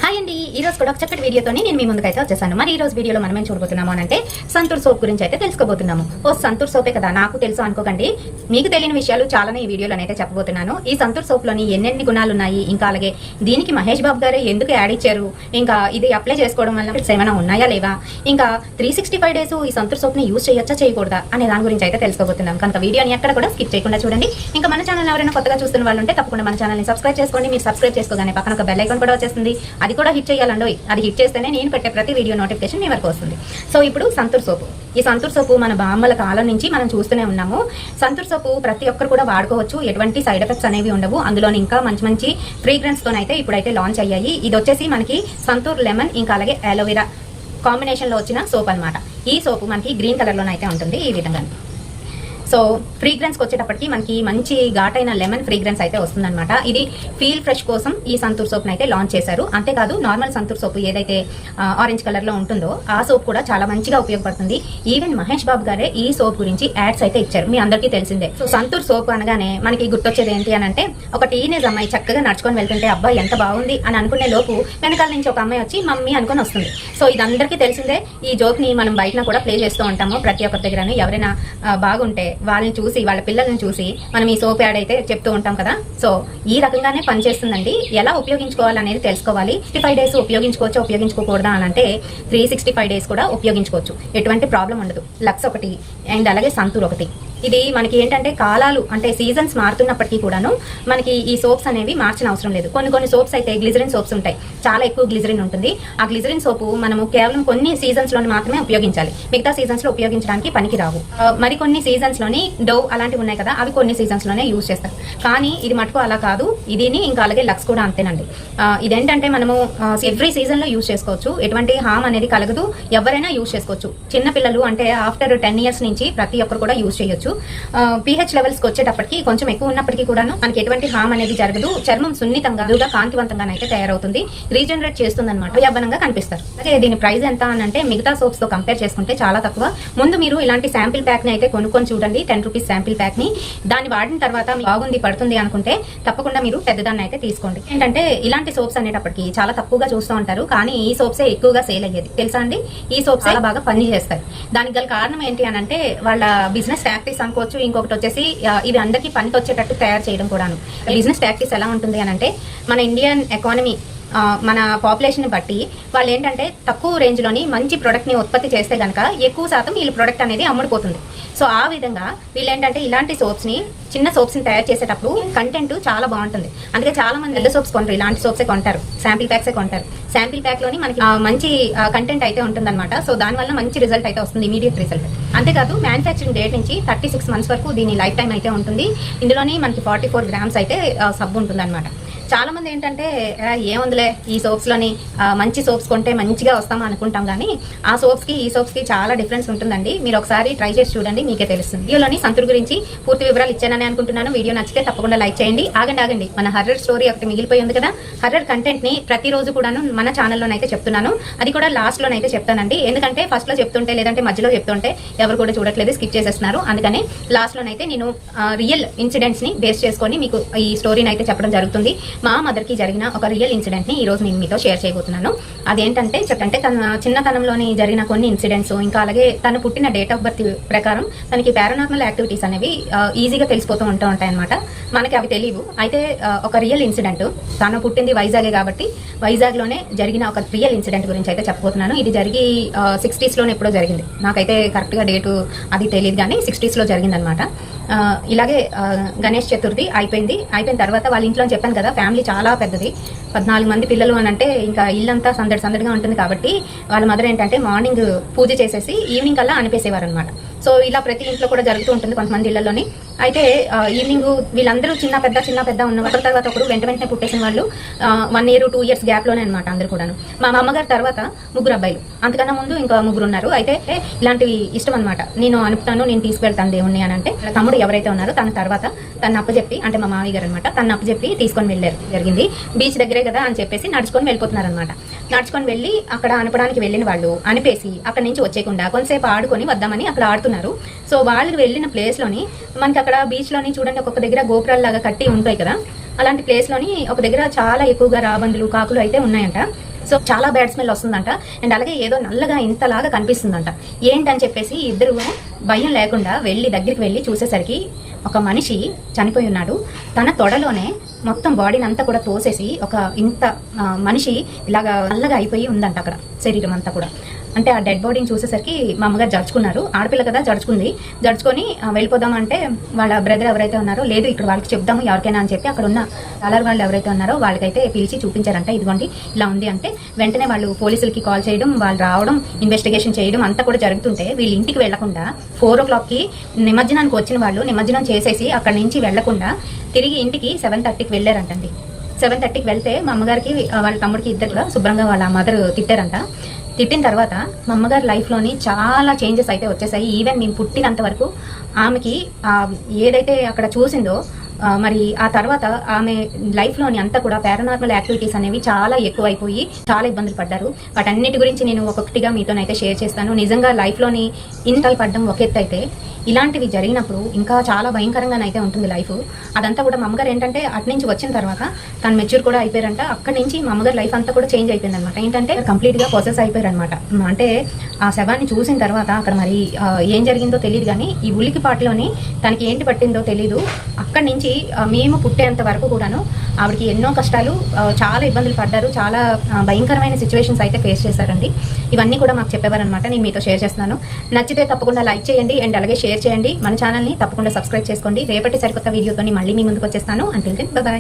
Hi అండి, ఈ రోజు కూడా ఒక చక్కటి వీడియోతో నేను మీ ముందుకైతే వచ్చేసాను. మరి ఈ రోజు వీడియోలో మనం ఏం చూడబోతున్నాము అంటే సంతూర్ సోప్ గురించి అయితే తెలుసుకోబోతున్నాము. సంతూర్ సోపే కదా నాకు తెలుసు అనుకోకండి, మీకు తెలియని విషయాలు చాలానే ఈ వీడియోలో అయితే చెప్పబోతున్నాను. ఈ సంతూర్ సోప్ లోని ఎన్నెన్ని గుణాలు ఉన్నాయి, ఇంకా అలాగే దీనికి మహేష్ బాబు గారే ఎందుకు యాడ్ ఇచ్చారు, ఇంకా ఇది అప్లై చేసుకోవడం వల్ల ఏమైనా ఉన్నాయా లేవా, ఇంకా 365 డేస్ ఈ సంతూర్ సోప్ ని యూజ్ చేయొచ్చా చేయకూడదా అనే దాని గురించి అయితే తెలుసుకోబోతున్నాం. కనుక వీడియోని ఎక్కడ కూడా స్కిప్ చేయకుండా చూడండి. ఇంకా మన ఛానల్ ఎవరైనా కొత్తగా చూస్తున్న వాళ్ళు ఉంటే తప్పకుండా మన ఛానల్ ని సబ్స్క్రైబ్ చేసుకోండి. మీరు సబ్స్క్రైబ్ చేసుకోగానే పక్కన ఒక బెల్ ఐకాన్ కూడా వచ్చేస్తుంది, అది కూడా హిట్ చేయాలండి. అది హిట్ చేస్తేనే నేను పెట్టే ప్రతి వీడియో నోటిఫికేషన్ మీ వరకు వస్తుంది. సో ఇప్పుడు సంతూర్ సోపు, ఈ సంతూర్ సోపు మన బామ్మల కాలం నుంచి మనం చూస్తూనే ఉన్నాము. సంతూర్ సోపు ప్రతి ఒక్కరు కూడా వాడుకోవచ్చు, ఎటువంటి సైడ్ ఎఫెక్ట్స్ అనేవి ఉండవు. అందులో ఇంకా మంచి మంచి ఫ్రేగ్రెన్స్ తోనైతే ఇప్పుడైతే లాంచ్ అయ్యాయి. ఇది వచ్చేసి మనకి సంతూర్ లెమన్ ఇంకా అలాగే అలోవెరా కాంబినేషన్ లో వచ్చిన సోప్ అనమాట. ఈ సోపు మనకి గ్రీన్ కలర్ లోనైతే ఉంటుంది ఈ విధంగా. సో ఫ్రీగ్రెన్స్ వచ్చేటప్పటికి మనకి మంచి ఘాటైన లెమన్ ఫ్రీగ్రెన్స్ అయితే వస్తుందన్నమాట. ఇది ఫీల్ ఫ్రెష్ కోసం ఈ సంతూర్ సోప్ అయితే లాంచ్ చేశారు. అంతేకాదు నార్మల్ సంతూర్ సోప్ ఏదైతే ఆరెంజ్ కలర్ లో ఉంటుందో ఆ సోప్ కూడా చాలా మంచిగా ఉపయోగపడుతుంది. ఈవెన్ మహేష్ బాబు గారే ఈ సోప్ గురించి యాడ్స్ అయితే ఇచ్చారు, మీ అందరికీ తెలిసిందే. సో సంతూర్ సోప్ అనగానే మనకి గుర్తొచ్చేది ఏంటి అని అంటే, ఒక టీనేజ్ అమ్మాయి చక్కగా నడుచుకొని వెళ్తుంటే అబ్బాయి ఎంత బాగుంది అని అనుకునే లోపు వెనకాల నుంచి ఒక అమ్మాయి వచ్చి మమ్మీ అనుకుని వస్తుంది. సో ఇది అందరికీ తెలిసిందే. ఈ జోక్ ని మనం బయట కూడా ప్లే చేస్తూ ఉంటాము ప్రతి ఒక్కరి దగ్గర. ఎవరైనా బాగుంటే వాళ్ళని చూసి, వాళ్ళ పిల్లల్ని చూసి మనం ఈ సోప్ యాడ్ అయితే చెప్తూ ఉంటాం కదా. సో ఈ రకంగానే పనిచేస్తుందండి. ఎలా ఉపయోగించుకోవాలనేది తెలుసుకోవాలి. 65 డేస్ ఉపయోగించుకోవచ్చా ఉపయోగించుకోకూడదా అని అంటే 365 డేస్ కూడా ఉపయోగించుకోవచ్చు, ఎటువంటి ప్రాబ్లం ఉండదు. లక్స్ ఒకటి అండ్ అలాగే సంతూర్ ఒకటి. ఇది మనకి ఏంటంటే కాలాలు అంటే సీజన్స్ మారుతున్నప్పటికీ కూడాను మనకి ఈ సోప్స్ అనేవి మార్చిన అవసరం లేదు. కొన్ని సోప్స్ అయితే గ్లిజరిన్ సోప్స్ ఉంటాయి, చాలా ఎక్కువ గ్లిజరిన్ ఉంటుంది. ఆ గ్లిజరిన్ సోపు మనము కేవలం కొన్ని సీజన్స్ లోని మాత్రమే ఉపయోగించాలి, మిగతా సీజన్స్ లో ఉపయోగించడానికి పనికి రావు. మరికొన్ని సీజన్స్ లోని డవ్ అలాంటివి ఉన్నాయి కదా, అవి కొన్ని సీజన్స్ లోనే యూజ్ చేస్తారు. కానీ ఇది మటుకు అలా కాదు. ఇదిని ఇంకా అలాగే లక్స్ కూడా అంతేనండి. ఇదేంటంటే మనము ఎవ్రీ సీజన్ లో యూజ్ చేసుకోవచ్చు, ఎటువంటి హామ్ అనేది కలగదు, ఎవరైనా యూజ్ చేసుకోవచ్చు. చిన్న పిల్లలు అంటే ఆఫ్టర్ 10 ఇయర్స్ నుంచి ప్రతి ఒక్కరు కూడా యూజ్ చేయొచ్చు. pH లెవెల్స్ కి వచ్చేటప్పటికి కొంచెం ఎక్కువ ఉన్నప్పటికీ కూడాను మనకి ఎటువంటి హామ్ అనేది జరగదు. చర్మం సున్నితంగా కాంతివంతంగా అయితే తయారవుతుంది, రీజనరేట్ చేస్తుంది అనమాట, యవ్వనంగా కనిపిస్తారు. అలాగే దీని ప్రైస్ ఎంత అని అంటే మిగతా సోప్స్ తో కంపేర్ చేసుకుంటే చాలా తక్కువ. ముందు మీరు ఇలాంటి శాంపిల్ ప్యాక్ ని అయితే కొనుక్కొని చూడండి, 10 రూపీస్ శాంపిల్ ప్యాక్ ని. దాన్ని వాడిన తర్వాత బాగుంది పడుతుంది అనుకుంటే తప్పకుండా మీరు పెద్దదాన్ని అయితే తీసుకోండి. ఏంటంటే ఇలాంటి సోప్స్ అనేటప్పటికి చాలా తక్కువగా చూస్తూ ఉంటారు, కానీ ఈ సోప్సే ఎక్కువగా సేల్ అయ్యేది తెలుసా అండి. ఈ సోప్స్ చాలా బాగా పని చేస్తాయి. దానికి గల కారణం ఏంటి అని అంటే వాళ్ళ బిజినెస్ ప్రాక్టీస్ అనుకోవచ్చు. ఇంకొకటి వచ్చేసి ఇవి అందరికీ పనికి వచ్చేటట్టు తయారు చేయడం కూడాను. బిజినెస్ ప్రాక్టీస్ ఎలా ఉంటుంది అని అంటే, మన ఇండియన్ ఎకానమీ మన పాపులేషన్ బట్టి వాళ్ళు ఏంటంటే తక్కువ రేంజ్ లోని మంచి ప్రొడక్ట్ ని ఉత్పత్తి చేస్తే గనక ఎక్కువ శాతం వీళ్ళ ప్రొడక్ట్ అనేది అమ్ముడుపోతుంది. సో ఆ విధంగా వీళ్ళు ఏంటంటే ఇలాంటి సోప్స్ ని, చిన్న సోప్స్ ని తయారు చేసేటప్పుడు కంటెంట్ చాలా బాగుంటుంది. అందుకే చాలా మంది పెద్ద సోప్స్ కొంటారు, ఇలాంటి సోప్సే కొంటారు, శాంపిల్ ప్యాక్సే కొంటారు. శాంపిల్ ప్యాక్ లోని మనకి మంచి కంటెంట్ అయితే ఉంటుంది అనమాట. సో దానివల్ల మంచి రిజల్ట్ అయితే వస్తుంది, ఇమీడియట్ రిజల్ట్. అంతేకాదు మ్యానుఫ్యాక్చరింగ్ డేట్ నుంచి 36 మంత్స్ వరకు దీని లైఫ్ టైం అయితే ఉంటుంది. ఇందులోని మనకి 44 గ్రామ్స్ అయితే సబ్బు ఉంటుంది అనమాట. చాలా మంది ఏంటంటే ఏముందిలే ఈ సోప్స్ లోని మంచి సోప్స్ కొంటే మంచిగా వస్తామా అనుకుంటాం, కానీ ఆ సోప్స్ కి ఈ సోప్స్ కి చాలా డిఫరెన్స్ ఉంటుందండి. మీరు ఒకసారి ట్రై చేసి చూడండి, మీకే తెలుస్తుంది. వీడియోలోని సంతూర్ గురించి పూర్తి వివరాలు ఇచ్చానని అనుకుంటున్నాను. వీడియో నచ్చితే తప్పకుండా లైక్ చేయండి. ఆగండి, మన హర్రర్ స్టోరీ ఒకటి మిగిలిపోయి ఉంది కదా. హర్రర్ కంటెంట్ ని ప్రతిరోజు కూడాను మన ఛానల్లోనైతే చెప్తున్నాను, అది కూడా లాస్ట్ లోనైతే చెప్తానండి. ఎందుకంటే ఫస్ట్ లో చెప్తుంటే లేదంటే మధ్యలో చెప్తుంటే ఎవరు కూడా చూడట్లేదు, స్కిప్ చేసేస్తున్నారు. అందుకని లాస్ట్ లోనైతే నేను రియల్ ఇన్సిడెంట్స్ ని బేస్ చేసుకొని మీకు ఈ స్టోరీని అయితే చెప్పడం జరుగుతుంది. మా మదర్ కి జరిగిన ఒక రియల్ ఇన్సిడెంట్ ని ఈ రోజు నేను మీతో షేర్ చేయబోతున్నాను. అదేంటంటే తన చిన్నతనంలోని జరిగిన కొన్ని ఇన్సిడెంట్స్, ఇంకా అలాగే తను పుట్టిన డేట్ ఆఫ్ బర్త్ ప్రకారం తనకి పారానార్మల్ యాక్టివిటీస్ అనేవి ఈజీగా తెలిసిపోతూ ఉంటాయి అనమాట. మనకి అవి తెలియవు. అయితే ఒక రియల్ ఇన్సిడెంట్, తను పుట్టింది వైజాగే కాబట్టి వైజాగ్ లోనే జరిగిన ఒక రియల్ ఇన్సిడెంట్ గురించి అయితే చెప్పబోతున్నాను. ఇది జరిగి 60s లోనే ఎప్పుడో జరిగింది, నాకైతే కరెక్ట్ గా డేటు అది తెలియదు, కానీ 60s లో జరిగింది అనమాట. ఇలాగే గణేష్ చతుర్థి అయిపోయిన తర్వాత వాళ్ళ ఇంట్లో చెప్పాను కదా, ఫ్యామిలీ చాలా పెద్దది, 14 మంది పిల్లలు అని అంటే ఇంకా ఇల్లంతా సందడిగా ఉంటుంది. కాబట్టి వాళ్ళ మదర్ ఏంటంటే మార్నింగ్ పూజ చేసేసి ఈవినింగ్ కల్లా అనిపేసేవారు అనమాట. సో ఇలా ప్రతి ఇంట్లో కూడా జరుగుతూ ఉంటుంది కొంతమంది ఇళ్లలోని. అయితే ఈవినింగ్ వీళ్ళందరూ చిన్న పెద్ద ఉన్న ఒకరి తర్వాత ఒకరు వెంటనే పుట్టేసిన వాళ్ళు 1 year 2 years గ్యాప్ లోనే అనమాట అందరు కూడాను. మా అమ్మగారి తర్వాత 3 అబ్బాయిలు, అంతకన్నా ముందు ఇంకా 3 ఉన్నారు. అయితే ఇలాంటివి ఇష్టం అనమాట, నేను అనుపుతాను, నేను తీసుకెళ్తాను దేవుణ్ణి అని అంటే తమ్ముడు ఎవరైతే ఉన్నారో తన తర్వాత తను అప్పచెప్పి, అంటే మా మామయ్య గారు అనమాట, తను అప్పచెప్పి తీసుకొని వెళ్ళారు. జరిగింది బీచ్ దగ్గరే కదా అని చెప్పేసి నడుచుకొని వెళ్ళిపోతున్నారు అనమాట. నడుచుకొని వెళ్ళి అక్కడ అనపడానికి వెళ్ళిన వాళ్ళు అనిపేసి అక్కడ నుంచి వచ్చేయకుండా కొంతసేపు ఆడుకొని వద్దామని అక్కడ ఆడుతున్నారు. సో వాళ్ళు వెళ్ళిన ప్లేస్ లోని మనకి అక్కడ బీచ్ లోని చూడండి ఒక్కొక్క దగ్గర గోపురాలు లాగా కట్టి ఉంటాయి కదా, అలాంటి ప్లేస్ లోని ఒక దగ్గర చాలా ఎక్కువగా రాబందులు, కాకులు అయితే ఉన్నాయంట. సో చాలా బ్యాడ్ స్మెల్ వస్తుందంట. అండ్ అలాగే ఏదో నల్లగా ఇంతలాగా కనిపిస్తుందంట. ఏంటని చెప్పేసి ఇద్దరు భయం లేకుండా దగ్గరికి వెళ్ళి చూసేసరికి ఒక మనిషి చనిపోయి ఉన్నాడు. తన తొడలోనే మొత్తం బాడీని అంతా కూడా తోసేసి ఒక ఇంత మనిషి ఇలాగా నల్లగా అయిపోయి ఉందంట అక్కడ శరీరం అంతా కూడా. అంటే ఆ డెడ్ బాడీని చూసేసరికి మా అమ్మగారు జడుచుకున్నారు. ఆడపిల్ల కదా జడుచుకొని వెళ్ళిపోదాం అంటే వాళ్ళ బ్రదర్ ఎవరైతే ఉన్నారో, లేదు ఇక్కడ వాళ్ళకి చెప్దాము ఎవరికైనా అని చెప్పి అక్కడ ఉన్న కలర్ వాళ్ళు ఎవరైతే ఉన్నారో వాళ్ళకైతే పిలిచి చూపించారంట. ఇదిగోండి ఇలా ఉంది అంటే వెంటనే వాళ్ళు పోలీసులకి కాల్ చేయడం, వాళ్ళు రావడం, ఇన్వెస్టిగేషన్ చేయడం అంతా కూడా జరుగుతుంటే వీళ్ళు ఇంటికి వెళ్లకుండా 4 o'clockకి నిమజ్జనానికి వచ్చిన వాళ్ళు నిమజ్జనం చేసేసి అక్కడి నుంచి వెళ్లకుండా తిరిగి ఇంటికి 7:30కి వెళ్ళారంటండి. 7:30కి వెళ్తే మా అమ్మగారికి వాళ్ళ తమ్ముడికి ఇద్దరు శుభ్రంగా వాళ్ళ మదర్ తిట్టారంట. తిట్టిన తర్వాత మా అమ్మగారి లైఫ్లోని చాలా చేంజెస్ అయితే వచ్చేసాయి. ఈవెన్ మేము పుట్టినంత వరకు ఆమెకి ఏదైతే అక్కడ చూసిందో మరి ఆ తర్వాత ఆమె లైఫ్లోని అంతా కూడా పారానార్మల్ యాక్టివిటీస్ అనేవి చాలా ఎక్కువైపోయి చాలా ఇబ్బందులు పడ్డారు. వాటన్నిటి గురించి నేను ఒక్కొక్కటిగా మీతోనైతే షేర్ చేస్తాను. నిజంగా లైఫ్లోని ఇంతలు పడ్డం ఒక ఎత్తు అయితే ఇలాంటివి జరిగినప్పుడు ఇంకా చాలా భయంకరంగానైతే ఉంటుంది లైఫ్. అదంతా కూడా మా అమ్మగారు ఏంటంటే అటు నుంచి వచ్చిన తర్వాత తను మెచ్యూర్ కూడా అయిపోయారంట. అక్కడి నుంచి మా అమ్మగారు లైఫ్ అంతా కూడా చేంజ్ అయిపోయింది అనమాట. ఏంటంటే కంప్లీట్గా పొసెస్ అయిపోయారు అనమాట. అంటే ఆ శవాన్ని చూసిన తర్వాత అక్కడ మరి ఏం జరిగిందో తెలియదు, కానీ ఈ ఉలికిపాటులోని తనకి ఏంటి పట్టిందో తెలీదు. అక్కడి నుంచి మేము పుట్టేంత వరకు కూడాను ఆవిడకి ఎన్నో కష్టాలు, చాలా ఇబ్బందులు పడ్డారు. చాలా భయంకరమైన సిచ్యువేషన్స్ అయితే ఫేస్ చేశారండి. ఇవన్నీ కూడా మాకు చెప్పేవారనమాట. నేను మీతో షేర్ చేస్తున్నాను. నచ్చితే తప్పకుండా లైక్ చేయండి అండ్ అలాగే షేర్ చేయండి. మన ఛానల్ని తప్పకుండా సబ్స్క్రైబ్ చేసుకోండి. రేపటి సరికొత్త వీడియోతో మళ్ళీ మీ ముందుకు వచ్చేస్తాను. Until then by.